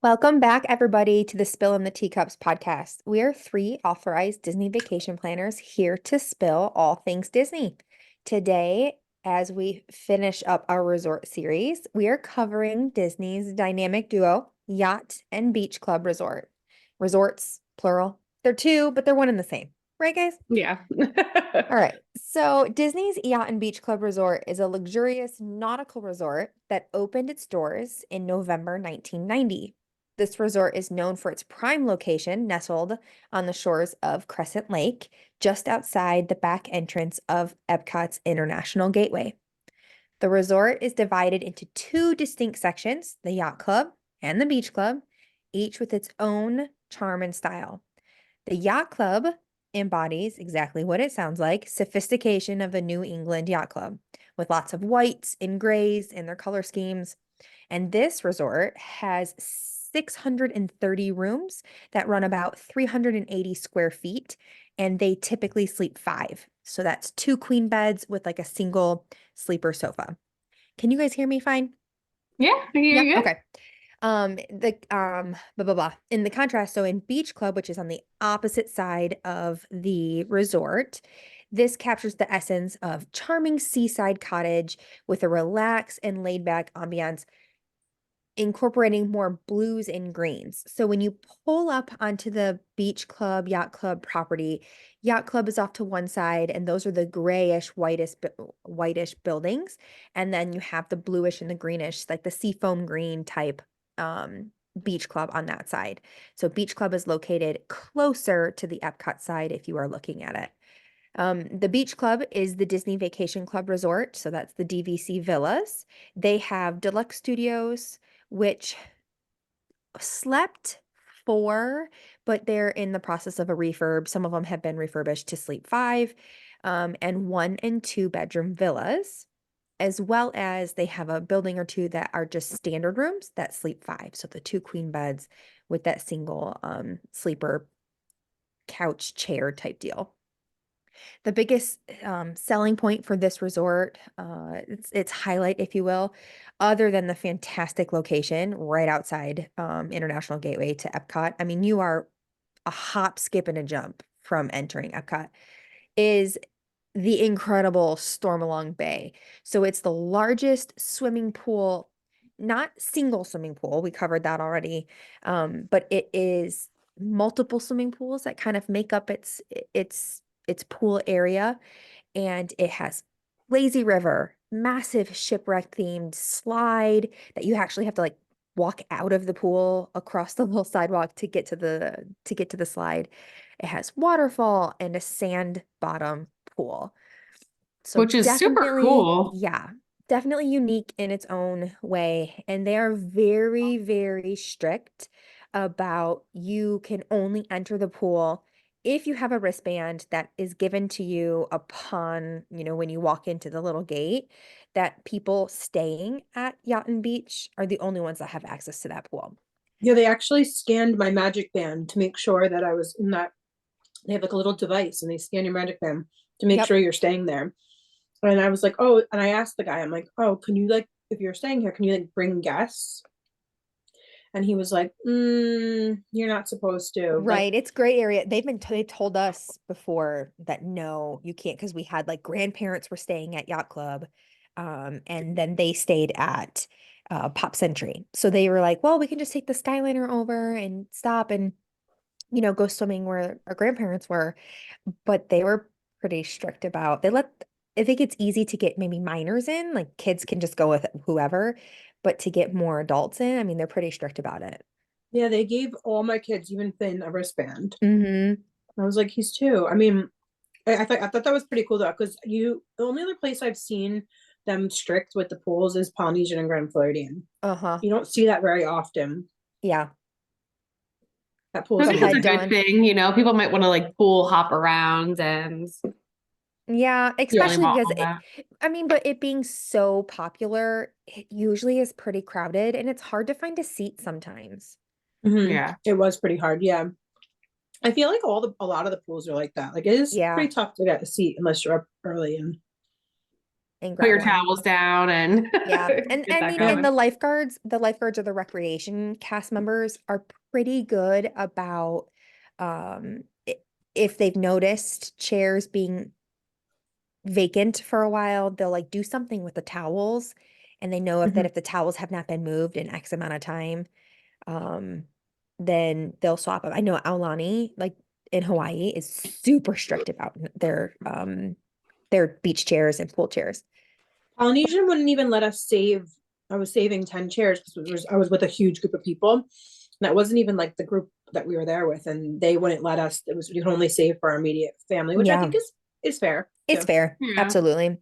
Welcome back, everybody, to the Spill in the Teacups podcast. We are three authorized Disney vacation planners here to spill all things Disney. Today, as we finish up our resort series, we are covering Disney's dynamic duo, Yacht and Beach Club Resort. Resorts, plural. They're two, but they're one and the same. Right, guys? Yeah. All right. So Disney's Yacht and Beach Club Resort is a luxurious nautical resort that opened its doors in November 1990. This resort is known for its prime location, nestled on the shores of Crescent Lake, just outside the back entrance of Epcot's International Gateway. The resort is divided into two distinct sections, the Yacht Club and the Beach Club, each with its own charm and style. The Yacht Club embodies exactly what it sounds like, sophistication of the New England Yacht Club, with lots of whites and grays in their color schemes. And this resort has 630 rooms that run about 380 square feet, and they typically sleep five. So that's two queen beds with like a single sleeper sofa. Can you guys hear me fine? Yeah, I hear Yeah. you good. Okay. Blah blah blah. In the contrast, so in Beach Club, which is on the opposite side of the resort, this captures the essence of charming seaside cottage with a relaxed and laid back ambiance, incorporating more blues and greens. So when you pull up onto the Beach Club, Yacht Club property, Yacht Club is off to one side, and those are the grayish, whitish buildings. And then you have the bluish and the greenish, like the seafoam green type Beach Club on that side. So Beach Club is located closer to the Epcot side if you are looking at it. The Beach Club is the Disney Vacation Club Resort, so that's the DVC Villas. They have deluxe studios, which slept four, but they're in the process of a refurb. Some of them have been refurbished to sleep five, and one and two bedroom villas, as well as they have a building or two that are just standard rooms that sleep five. So the two queen beds with that single sleeper couch chair type deal. The biggest selling point for this resort, its highlight, if you will, other than the fantastic location right outside International Gateway to Epcot. I mean, you are a hop, skip, and a jump from entering Epcot, is the incredible Stormalong Bay. So it's the largest swimming pool, not single swimming pool. We covered that already. But it is multiple swimming pools that kind of make up its pool area, and it has lazy river, massive shipwreck themed slide that you actually have to like walk out of the pool across the little sidewalk to get to the slide. It has waterfall and a sand bottom pool. So Which is super definitely, cool. yeah, definitely unique in its own way. And they are very, very strict about you can only enter the pool if you have a wristband that is given to you upon, when you walk into the little gate, that people staying at Yacht and Beach are the only ones that have access to that pool. Yeah, they actually scanned my magic band to make sure that I was in that. They have like a little device and they scan your magic band to make Yep. sure you're staying there. And I was like, oh, and I asked the guy, I'm like, oh, can you like, if you're staying here, can you like bring guests? And he was like, you're not supposed to. Like, Right. It's gray area. They told us before that no, you can't, because we had like grandparents were staying at Yacht Club, and then they stayed at Pop Century. So they were like, well, we can just take the Skyliner over and stop and go swimming where our grandparents were. But they were pretty strict about I think it's easy to get maybe minors in, like kids can just go with whoever, but to get more adults in, I mean, they're pretty strict about it. yeah, they gave all my kids, even Finn, a wristband. Hmm. I was like, he's two. I mean, I thought that was pretty cool though, because the only other place I've seen them strict with the pools is Polynesian and Grand Floridian. Uh-huh. You don't see that very often. Yeah. That pool I is Go think it's a ahead, amazing. good Dawn. thing, people might want to like pool hop around and Yeah, you only especially want because all that. I mean, but it being so popular, it usually is pretty crowded and it's hard to find a seat sometimes. Yeah. It was pretty hard. Yeah. I feel like a lot of the pools are like that. Like it is Yeah. pretty tough to get a seat unless you're up early and and Put grab your one. towels down and Yeah. And get I that mean, and going. the lifeguards or the recreation cast members are pretty good about if they've noticed chairs being vacant for a while, they'll like do something with the towels. And they know Mhm. if the towels have not been moved in X amount of time, um, then they'll swap them. I know Aulani, like in Hawaii, is super strict about their beach chairs and pool chairs. Polynesian wouldn't even let us save. I was saving 10 chairs because I was with a huge group of people. And that wasn't even like the group that we were there with. And they wouldn't let us. It was, you can only save for our immediate family, which I Yeah, think is fair it's too. fair. Yeah. Absolutely.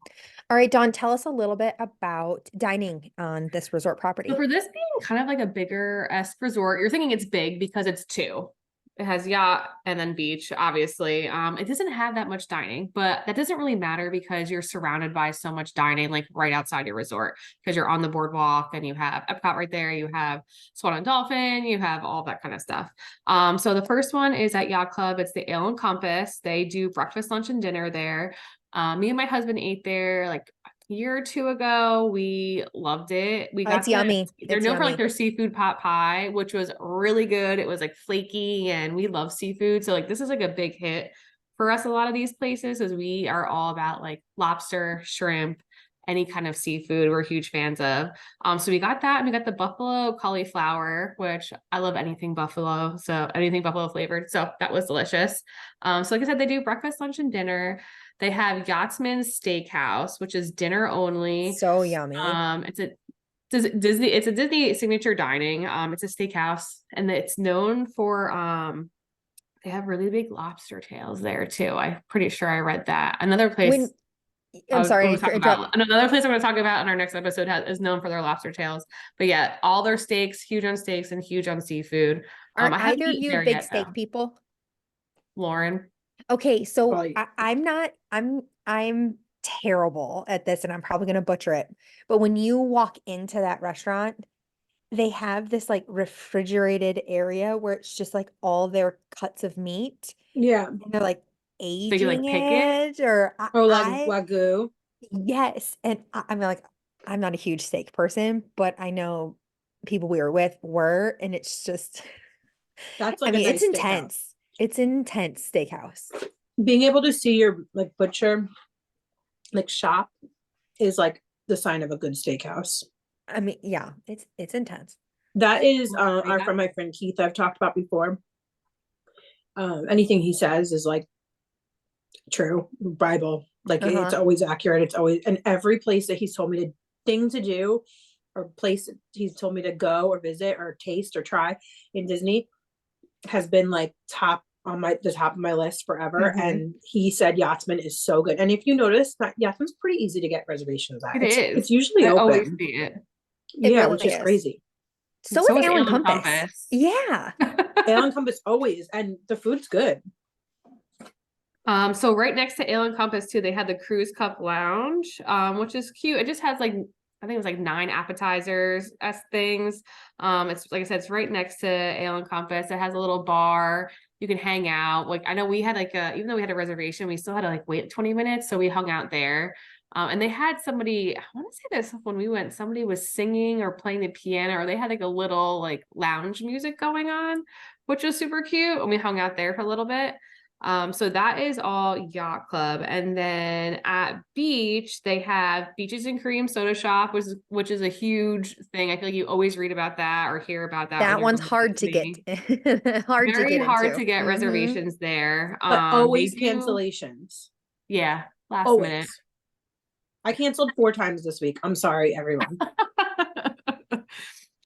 All right, Dawn, tell us a little bit about dining on this resort So property. for this being kind of like a bigger-esque resort, you're thinking it's big because it's two. It has yacht and then beach, obviously. It doesn't have that much dining, but that doesn't really matter because you're surrounded by so much dining, like right outside your resort, because you're on the boardwalk and you have Epcot right there, you have Swan and Dolphin, you have all that kind of stuff. So the first one is at Yacht Club. It's the Ale and Compass. They do breakfast, lunch, and dinner there. Me and my husband ate there like year or two ago. We loved it. We It's got yummy. they're It's known for like yummy. their seafood pot pie, which was really good. It was like flaky and we love seafood. So like this is like a big hit for us, a lot of these places, as we are all about like lobster, shrimp, any kind of seafood we're huge fans of. So we got that and we got the buffalo cauliflower, which I love anything buffalo. So anything buffalo flavored. So that was delicious. So like I said, they do breakfast, lunch, and dinner. They have Yachtsman's Steakhouse, which is dinner only. So yummy. It's a Disney, it's a Disney signature dining. It's a steakhouse and it's known for they have really big lobster tails there too. I'm pretty sure I read that. Another place When I'm I'm sorry gonna to talk interrupt. about another place I'm gonna talk about in our next episode is known for their lobster tails. But yeah, all their steaks, huge on steaks and huge on seafood. Aren't I haven't either of eaten you there big yet steak though. people? Lauren. Okay, so Probably. I'm not, I'm terrible at this and I'm probably gonna butcher it. But when you walk into that restaurant, they have this like refrigerated area where it's just like all their cuts of meat Yeah. and they're like So you aging like pick it? it or Oh, like Wagyu. yes. And I'm like, I'm not a huge steak person, but I know people we were with were, and it's just, That's I like a mean, it's nice steakhouse. intense. It's an intense steakhouse. Being able to see your like butcher like shop is like the sign of a good steakhouse. I mean, yeah, it's intense. That is our Yeah. from my friend Keith I've talked about before. Anything he says is like true Bible. Like it's Uh-huh. always accurate. It's always and every place that he's told me to thing to do or place he's told me to go or visit or taste or try in Disney has been like top on my the top of my list forever. Hmm. And he said Yachtsman is so good. And if you notice that Yachtsman's pretty easy to get reservations at. It It's is. usually I always open. see it. It Yeah, really which is is. crazy. So So is is Alan Ale and Compass. Compass. Yeah. Ale and Compass always and the food's good. So right next to Ale and Compass too, they had the Cruise Cup Lounge, which is cute. It just has like I think it was like 9 appetizers as things. It's like I said, it's right next to Ale and Compass. It has a little bar. You can hang out. Like I know we had like even though we had a reservation, we still had to like wait 20 minutes, so we hung out there. And they had somebody, I want to say this when we went, somebody was singing or playing the piano, or they had like a little like lounge music going on, which was super cute. And we hung out there for a little bit. So that is all Yacht Club. And then at Beach, they have Beaches and Cream Soda Shop, which is a huge thing. I feel like you always read about that or hear about that when That you're one's going to hard to get Disney. hard to Very get hard into. to get Hmm. reservations there. But They always do, cancellations. yeah, last minute. Always. I canceled 4 times this week. I'm sorry, everyone.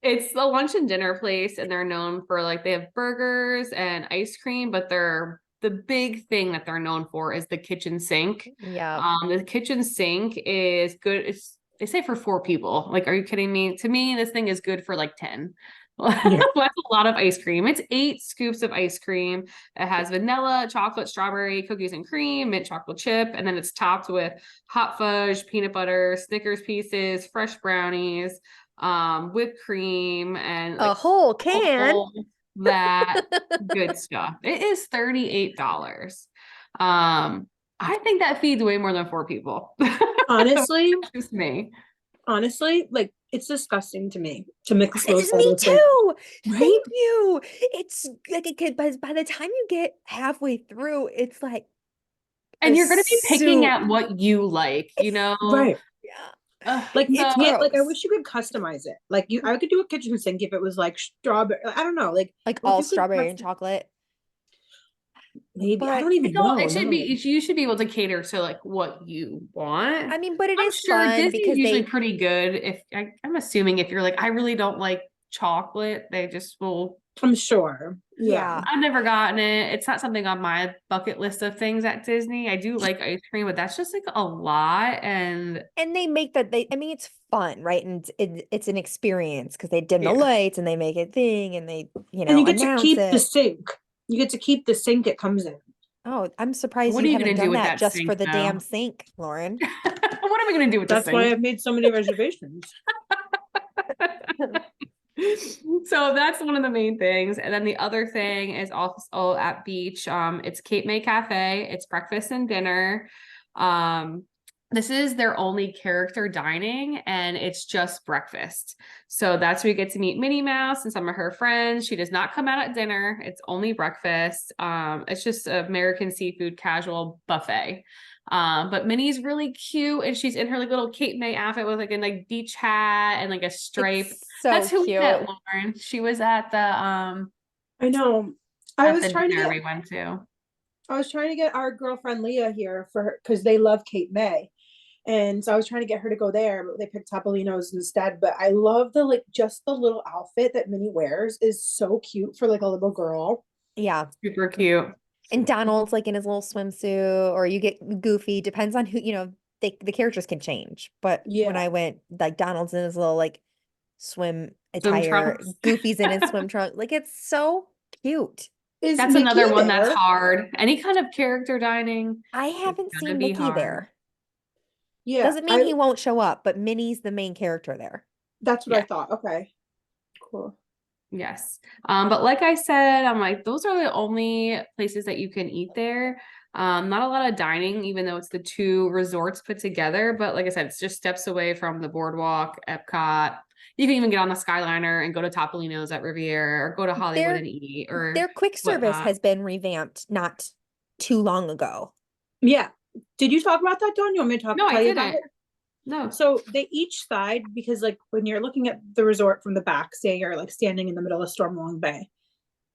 It's a lunch and dinner place, and they're known for like they have burgers and ice cream, but the big thing that they're known for is the kitchen sink. Yeah. The kitchen sink is good. They say for 4 people. Like, are you kidding me? To me, this thing is good for like 10. Yeah. That's a lot of ice cream. It's 8 scoops of ice cream. It has vanilla, chocolate, strawberry, cookies and cream, mint chocolate chip, and then it's topped with hot fudge, peanut butter, Snickers pieces, fresh brownies, whipped cream, and A like whole can. all that good stuff. It is $38. Um, I think that feeds way more than 4 people. Honestly, Just me. honestly, like it's disgusting to me to mix those Me other flavors. too. Right? Thank you. It's like a kid, but by the time you get halfway through, it's like And a you're going to be picking soup. at what you like, you know? Right. Yeah, Like you it's can't, like I gross. wish you could customize it. Like I could do a kitchen sink if it was like strawberry. I don't know. Like Like if all you could strawberry and chocolate. maybe I But don't even know. It should be, No. you should be able to cater to like what you want. I mean, but it I'm is sure fun Disney's because usually they, pretty good. I'm assuming if you're like, I really don't like chocolate, they just will. I'm sure. Yeah. yeah. I've never gotten it. It's not something on my bucket list of things at Disney. I do like ice cream, but that's just like a lot. And And they make that I mean, it's fun, right? And it's an experience because they dim the yeah. lights and they make a thing and they, And you get to announce keep the it. sink. You get to keep the sink it comes in. Oh, I'm surprised What you are you haven't gonna do done with that that just for sink the damn though? sink, Lauren. What am I gonna do with the That's why sink? I've made so many reservations. So that's one of the main things. And then the other thing is also at beach. It's Cape May Cafe. It's breakfast and dinner. Um, this is their only character dining and it's just breakfast. So that's where you get to meet Minnie Mouse and some of her friends. She does not come out at dinner. It's only breakfast. It's just American seafood casual buffet. But Minnie's really cute and she's in her like little Cape May outfit with like a like beach hat and like a stripe. It's so That's who we met, cute. Lauren. She was I know. I at was the trying to dinner get we went to. I was trying to get our girlfriend Leah here for her because they love Cape May. And so I was trying to get her to go there, but they picked Topolino's instead. But I love the like just the little outfit that Minnie wears is so cute for like a little girl. Yeah. Super cute. And Donald's like in his little swimsuit, or you get Goofy, depends on who, the characters can change. But when Yeah. I went, like Donald's in his little like swim Swim attire, trunks. Goofy's in his swim trunk. Like it's so cute. Is That's Mickey another one that's there? hard. Any kind of character dining I is haven't gonna seen be Mickey hard. there. Yeah, Doesn't mean I he won't show up, but Minnie's the main character there. that's what I Yeah. thought. Okay. Cool. Yes. But like I said, I'm like, those are the only places that you can eat there. Not a lot of dining, even though it's the two resorts put together. But like I said, it's just steps away from the boardwalk, Epcot. You can even get on the Skyliner and go to Topolino's at Riviera or go to Hollywood and Their eat or their quick service whatnot. has been revamped not too long ago. Yeah. Did you talk about that, Dawn? You want me to No, I tell you about didn't. it? No. So they each side, because like when you're looking at the resort from the back, say you're like standing in the middle of Stormwalling Bay,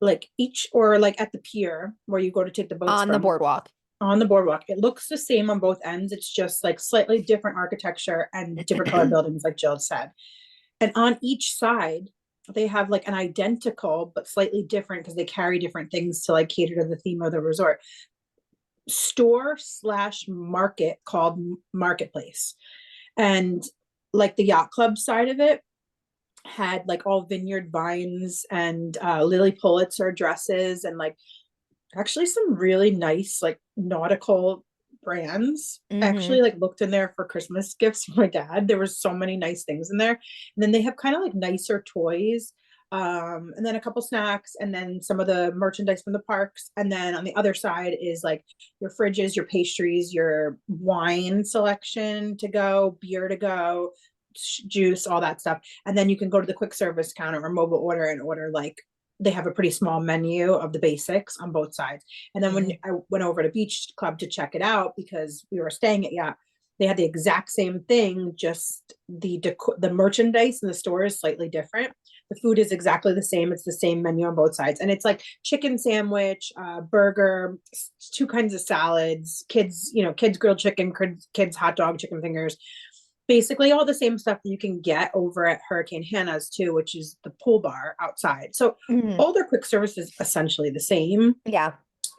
like each or like at the pier where you go to take the boats On the from boardwalk. on the boardwalk, it looks the same on both ends. It's just like slightly different architecture and different color buildings, like Jill said. And on each side, they have like an identical but slightly different because they carry different things to like cater to the theme of the resort store slash market called Marketplace. And like the yacht club side of it had like all vineyard vines and Lily Pulitzer dresses and like actually some really nice like nautical brands. I Hmm. actually like looked in there for Christmas gifts for my dad. There was so many nice things in there. And then they have kind of like nicer toys. And then a couple snacks and then some of the merchandise from the parks. And then on the other side is like your fridges, your pastries, your wine selection to go, beer to go, juice, all that stuff. And then you can go to the quick service counter or mobile order and order like they have a pretty small menu of the basics on both sides. And then when Hmm. I went over to Beach Club to check it out because we were staying at Yacht, they had the exact same thing, just the merchandise in the store is slightly different. The food is exactly the same. It's the same menu on both sides, and it's like chicken sandwich, burger, two kinds of salads, kids grilled chicken, kids hot dog, chicken fingers, basically all the same stuff that you can get over at Hurricane Hannah's too, which is the pool bar outside. So Hmm. all their quick service is essentially the same. Yeah.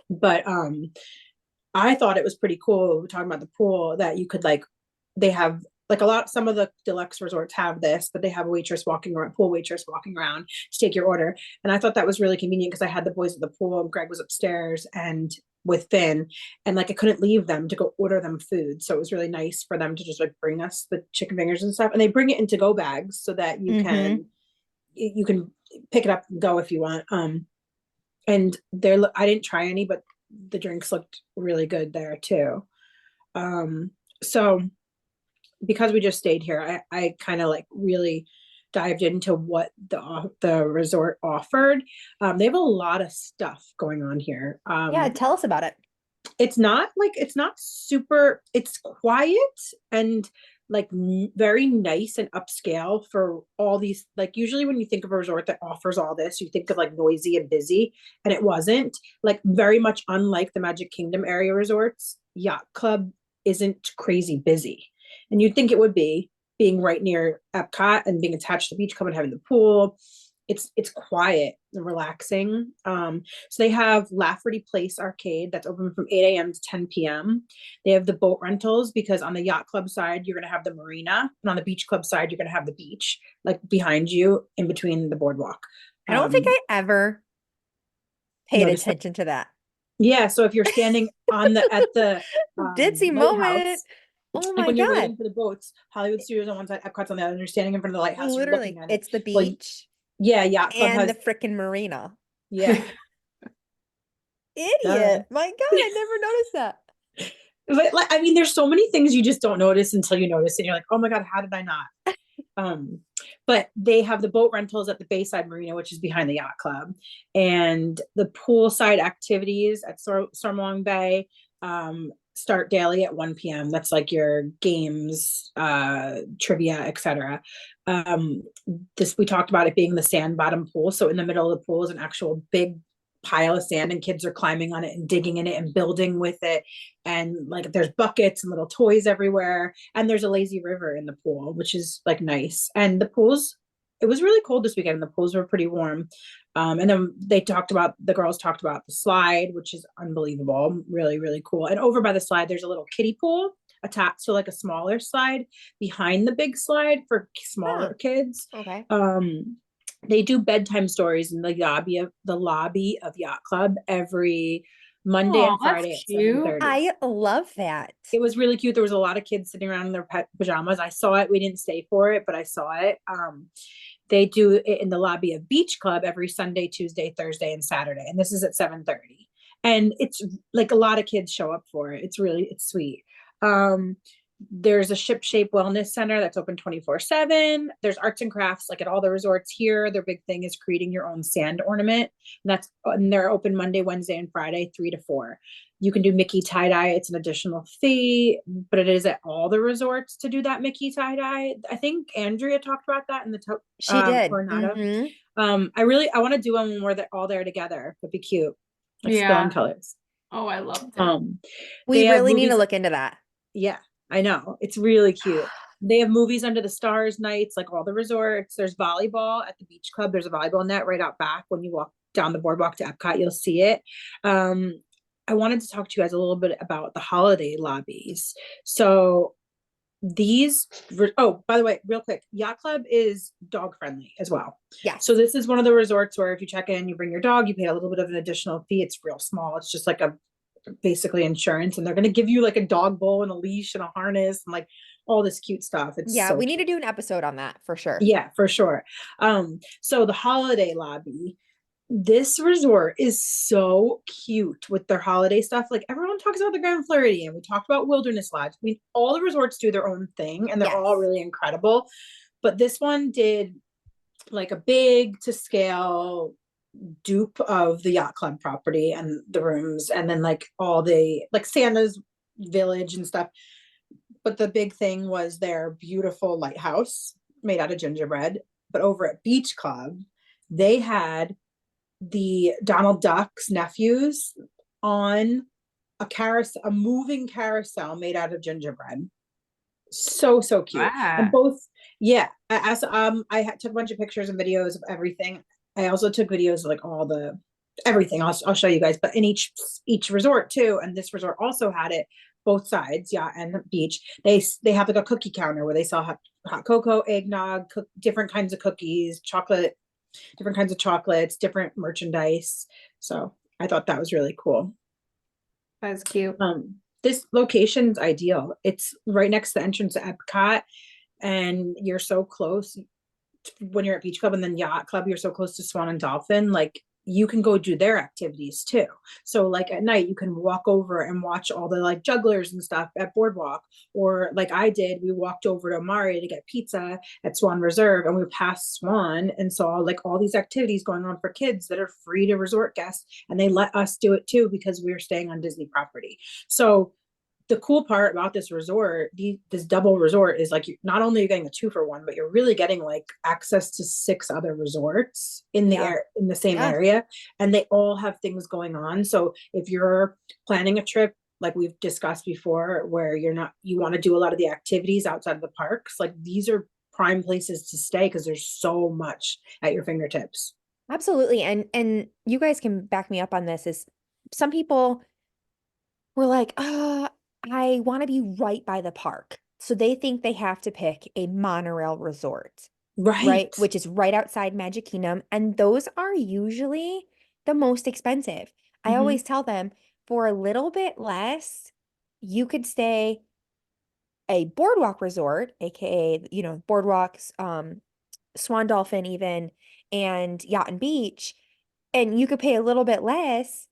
But I thought it was pretty cool talking about the pool that you could like they have like some of the deluxe resorts have this, but they have a waitress walking around, pool waitress walking around to take your order. And I thought that was really convenient because I had the boys at the pool and Greg was upstairs and with Finn and like I couldn't leave them to go order them food. So it was really nice for them to just like bring us the chicken fingers and stuff. And they bring it in to go bags so that Hmm. you can pick it up and go if you want. And I didn't try any, but the drinks looked really good there too. So because we just stayed here, I kind of like really dived into what the resort offered. They have a lot of stuff going on here. Yeah, tell us about it. It's not super, it's quiet and like very nice and upscale for all these, like usually when you think of a resort that offers all this, you think of like noisy and busy, and it wasn't. Like very much unlike the Magic Kingdom area resorts, Yacht Club isn't crazy busy, and you'd think it would be, being right near Epcot and being attached to the beach club and having the pool. It's quiet and relaxing. So they have Lafferty Place Arcade that's open from 8 a.m. to 10 p.m. They have the boat rentals because on the Yacht Club side, you're going to have the marina, and on the Beach Club side, you're going to have the beach like behind you in between the boardwalk. I don't think Um, I ever paid Notice that. attention to that. Yeah. So if you're standing on the at the Ditzy moment. lighthouse, Oh like my when you're God. waiting for the boats, Hollywood Studios on one side, Epcot's on the other, and you're standing in front of the lighthouse, you're looking Literally, at it. it's the Well, beach yeah, Yacht Club and the has, frickin' marina. yeah. Idiot. My God, I never noticed that. But like, I mean, there's so many things you just don't notice until you notice, and you're like, oh my God, how did I not? Um, but they have the boat rentals at the Bayside Marina, which is behind the Yacht Club, and the poolside activities at Stormalong Bay start daily at 1 p.m. That's like your games, trivia, etc. Um, this, we talked about it being the sand bottom pool. So in the middle of the pool is an actual big pile of sand, and kids are climbing on it and digging in it and building with it, and like there's buckets and little toys everywhere, and there's a lazy river in the pool, which is like nice. And the pools, it was really cold this weekend and the pools were pretty warm. And then the girls talked about the slide, which is unbelievable, really really cool. And over by the slide there's a little kiddie pool attached to like a smaller slide behind the big slide for Huh. smaller kids. Okay. They do bedtime stories in the lobby of Yacht Club every Monday Oh, and that's Friday at cute. 7:30. I love that. It was really cute. There was a lot of kids sitting around in their pet pajamas. I saw it. We didn't stay for it, but I saw it. They do it in the lobby of Beach Club every Sunday, Tuesday, Thursday, and Saturday, and this is at 7:30. And it's like a lot of kids show up for it. It's sweet. Um, there's a Ship Shape Wellness Center that's open 24/7. There's arts and crafts like at all the resorts here. Their big thing is creating your own sand ornament. And they're open Monday, Wednesday, and Friday, 3 to 4. You can do Mickey tie-dye. It's an additional fee, but it is at all the resorts to do that Mickey tie-dye. I think Andrea talked about that in the She did. Coronado. I want to do one where they're all there together. It'd be cute. Like Spillin Yeah. colors. Oh, I loved it. Um, We they have really need to movies. look into that. Yeah, I know. It's really cute. They have movies under the stars nights, like all the resorts. There's volleyball at the beach club. There's a volleyball net right out back. When you walk down the boardwalk to Epcot, you'll see it. Um, I wanted to talk to you guys a little bit about the holiday lobbies. So oh, by the way, real quick, Yacht Club is dog friendly as well. So Yes. this is one of the resorts where if you check in, you bring your dog, you pay a little bit of an additional fee. It's real small. It's just like a basically insurance, and they're going to give you like a dog bowl and a leash and a harness and like all this cute stuff. It's Yeah, so we need cute. to do an episode on that for sure. Yeah, for sure. So the holiday lobby, this resort is so cute with their holiday stuff. Like everyone talks about the Grand Floridian, we talked about Wilderness Lodge. I mean, all the resorts do their own thing and they're all Yes. really incredible, but this one did like a big to scale dupe of the Yacht Club property and the rooms, and then like all the like Santa's village and stuff. But the big thing was their beautiful lighthouse made out of gingerbread. But over at Beach Club, they had the Donald Duck's nephews on a moving carousel made out of gingerbread. So cute. And Wow. both, yeah, as took a bunch of pictures and videos of everything. I also took videos of like all the everything. I'll show you guys, but in each resort too, and this resort also had it both sides, yeah, and the beach. They have like a cookie counter where they sell hot cocoa, eggnog, different kinds of cookies, chocolate, different kinds of chocolates, different merchandise. So I thought that was really cool. That's cute. This location's ideal. It's right next to the entrance to Epcot, and you're so close when you're at Beach Club, and then Yacht Club, you're so close to Swan and Dolphin. Like you can go do their activities too. So like at night, you can walk over and watch all the like jugglers and stuff at Boardwalk. Or like I did, we walked over to Amari to get pizza at Swan Reserve, and we passed Swan and saw like all these activities going on for kids that are free to resort guests. And they let us do it too because we were staying on Disney property. So the cool part about this resort, this double resort, is like not only are you getting a 2-for-1, but you're really getting like access to 6 other resorts in the Yeah. air in the same Yeah. area, and they all have things going on. So if you're planning a trip, like we've discussed before, where you want to do a lot of the activities outside of the parks, like these are prime places to stay because there's so much at your fingertips. Absolutely. And you guys can back me up on this is some people were like, I want to be right by the park. So they think they have to pick a monorail resort, right? Right. Which is right outside Magic Kingdom. And those are usually the most expensive. I Mm-hmm. always tell them for a little bit less, you could stay a boardwalk resort, aka, boardwalks, Swan Dolphin even, and Yacht and Beach, and you could pay a little bit less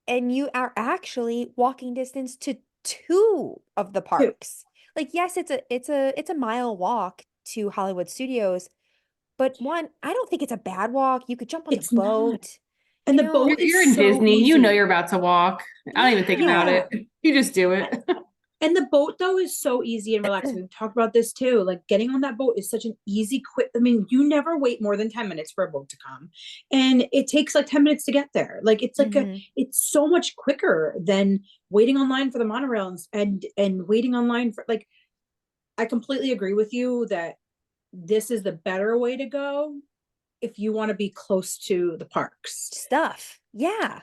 and you are actually walking distance to 2 of the Too. parks. Like, yes, it's a mile walk to Hollywood Studios, but one, I don't think it's a bad walk. You could jump on the It's not. boat, And the boat You're is in so Disney, you know easy. you're about to walk. I don't even think about Yeah. it. You just do it. And the boat though is so easy and relaxing. We've talked about this too. Like getting on that boat is such an easy quick. I mean, you never wait more than 10 minutes for a boat to come. And it takes like 10 minutes to get there. Like Hmm. it's so much quicker than waiting online for the monorails and waiting online for like I completely agree with you that this is the better way to go if you want to be close to the parks. Stuff. Yeah.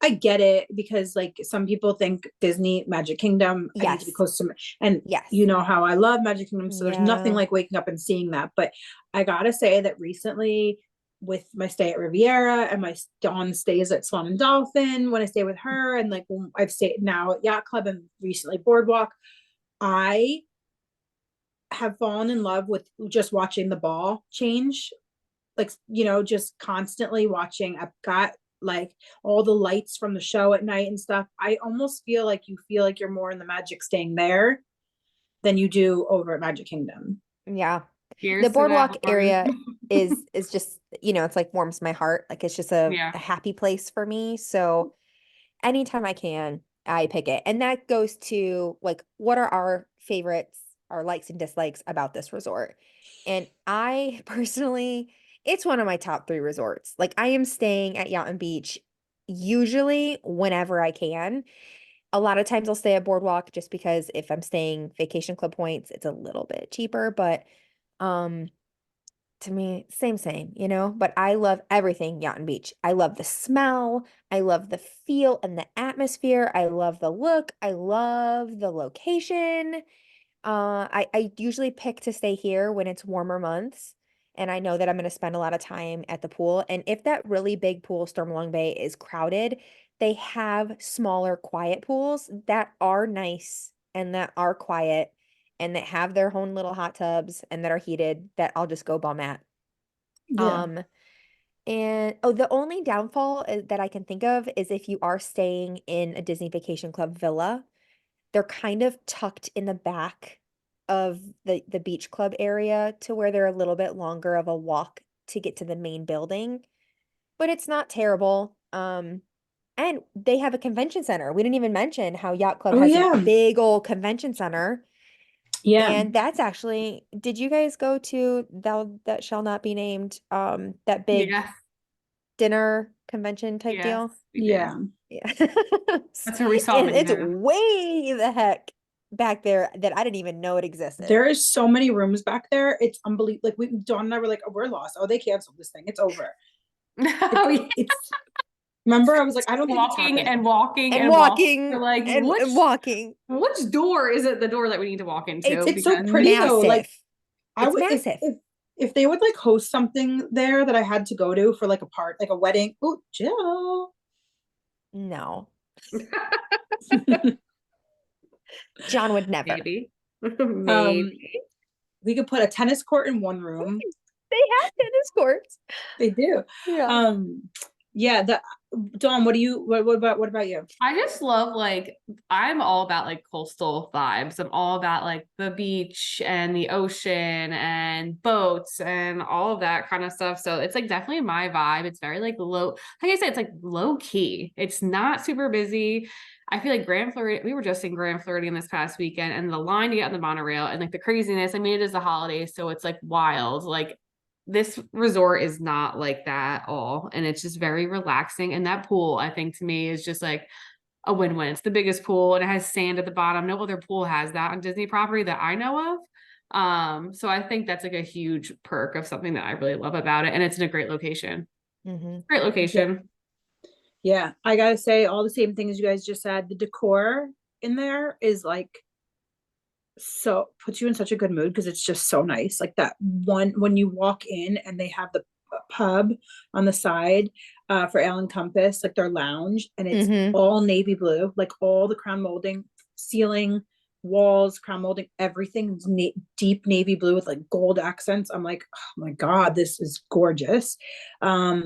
I get it because like some people think Disney, Magic Kingdom, I need to be Yes. close to, and you Yes. know how I love Magic Kingdom. So there's nothing Yeah. like waking up and seeing that. But I gotta say that recently, with my stay at Riviera and my Dawn stays at Swan and Dolphin, when I stay with her, and like when I've stayed now at Yacht Club and recently Boardwalk, I have fallen in love with just watching the ball change, like just constantly watching Epcot, like all the lights from the show at night and stuff. I almost feel like you feel like you're more in the magic staying there than you do over at Magic Kingdom. Yeah. The Here's to that, boardwalk Lauren. area is just, it's like warms my heart. Like it's just a, Yeah. a happy place for me. So anytime I can, I pick it. And that goes to like, what are our favorites, our likes and dislikes about this resort? And I personally, it's one of my top 3 resorts. Like I am staying at Yacht and Beach usually whenever I can. A lot of times I'll stay at Boardwalk just because if I'm staying Vacation Club points, it's a little bit cheaper, but um to me, same, but I love everything Yacht and Beach. I love the smell. I love the feel and the atmosphere. I love the look. I love the location. I usually pick to stay here when it's warmer months, and I know that I'm going to spend a lot of time at the pool. And if that really big pool, Stormalong Bay, is crowded, they have smaller, quiet pools that are nice and that are quiet and that have their own little hot tubs and that are heated that I'll just go bum at. Yeah. Um, and the only downfall that I can think of is if you are staying in a Disney Vacation Club villa, they're kind of tucked in the back of the beach club area to where they're a little bit longer of a walk to get to the main building, but it's not terrible. And they have a convention center. We didn't even mention how Yacht Club Oh has this yeah. big old convention center. Yeah. And that's actually, did you guys go to thou that shall not be named, that big Yes. dinner convention type Yes, deal? we did. Yeah. That's where we saw And it's Minnie. way the heck back there that I didn't even know it existed. There is so many rooms back there. It's unbelievable. Like Dawn and I were like, oh, we're lost. Oh, they canceled this thing. It's over. Oh, yeah. It's remember, I was like, I don't think it's Walking happening. and walking And and walking. We're walking like, and walking. which door is it the door that we need to walk into? It's It's so Because pretty though. Like massive. I It's would massive. if they would like host something there that I had to go to for like a part, like a wedding. Oh, Jill. No, John would never. maybe. um, Maybe. we could put a tennis court in one room. They have tennis courts. They do. Yeah. Um, Yeah, the Dawn, what about you? I just love like I'm all about like coastal vibes. I'm all about like the beach and the ocean and boats and all of that kind of stuff. So it's like definitely my vibe. It's very like low, like I said, it's like low key. It's not super busy. I feel like Grand Floridian, we were just in Grand Floridian this past weekend and the line to get on the monorail and like the craziness. I mean, it is the holidays, so it's like wild. Like this resort is not like that at all. And it's just very relaxing. And that pool, I think to me, is just like a win-win. It's the biggest pool and it has sand at the bottom. No other pool has that on Disney property that I know of. So I think that's like a huge perk of something that I really love about it. And it's in a great location. Mm-hmm. Great Yeah. location. Yeah, I gotta say all the same things you guys just said. The decor in there is like so puts you in such a good mood because it's just so nice. Like that one when you walk in and they have the pub on the side for Allen Compass, like their lounge, and it's Mm-hmm. all navy blue, like all the crown molding, ceiling, walls, crown molding, everything deep navy blue with like gold accents. I'm like, oh my God, this is gorgeous. I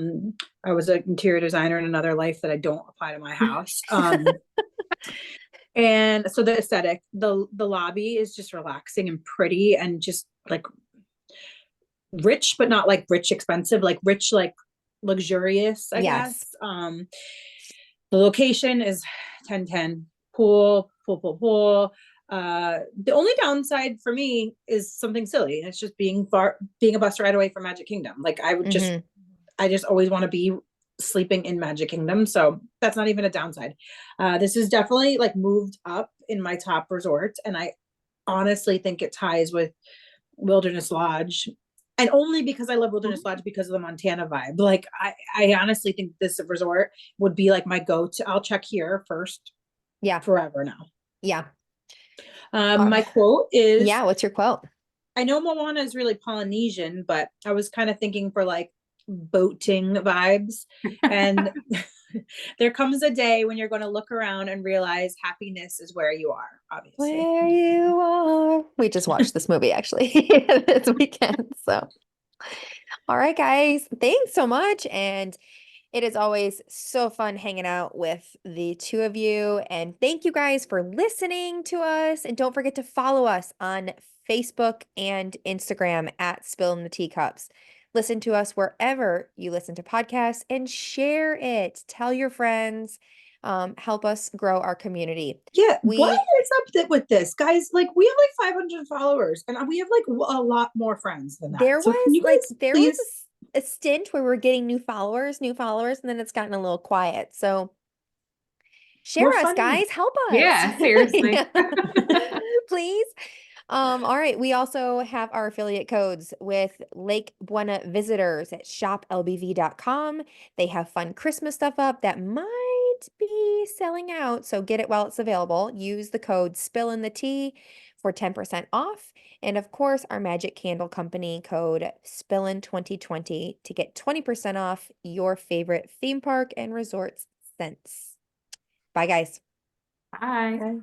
was an interior designer in another life that I don't apply to my house. And so the aesthetic, the lobby is just relaxing and pretty and just like rich, but not like rich expensive, like rich, like luxurious, I Yes. guess. The location is 10-10, pool. The only downside for me is something silly, and it's just being a bus ride away from Magic Kingdom. Like Mm-hmm. I just always want to be sleeping in Magic Kingdom. So that's not even a downside. This is definitely like moved up in my top resorts. And I honestly think it ties with Wilderness Lodge. And only because I love Wilderness Lodge because of the Montana vibe. Like I honestly think this resort would be like my go-to. I'll check here first Yeah. forever now. Yeah. My quote is Yeah. What's your quote? I know Moana is really Polynesian, but I was kind of thinking for like boating vibes. And there comes a day when you're going to look around and realize happiness is where you are, obviously. Where you are. We just watched this movie actually this weekend. So, all right, guys. Thanks so much. And it is always so fun hanging out with the two of you. And thank you guys for listening to us. And don't forget to follow us on Facebook and Instagram at Spillin the Teacups. Listen to us wherever you listen to podcasts and share it. Tell your friends. Help us grow our community. Yeah, what We is with this, guys? Like, we have like 500 followers, and we have like a lot more friends than that. there So, can was you like guys there was please? a stint where we're getting new followers, and then it's gotten a little quiet. So We're share us, funny. guys. Help us. Yeah, seriously. Yeah. Please. All right. We also have our affiliate codes with Lake Buena visitors at shoplbv.com. They have fun Christmas stuff up that might be selling out. So get it while it's available. Use the code Spill in the Tea for 10% off. And of course, our Magic Candle Company code Spillin2020 to get 20% off your favorite theme park and resorts scents. Bye, guys. Bye. Okay.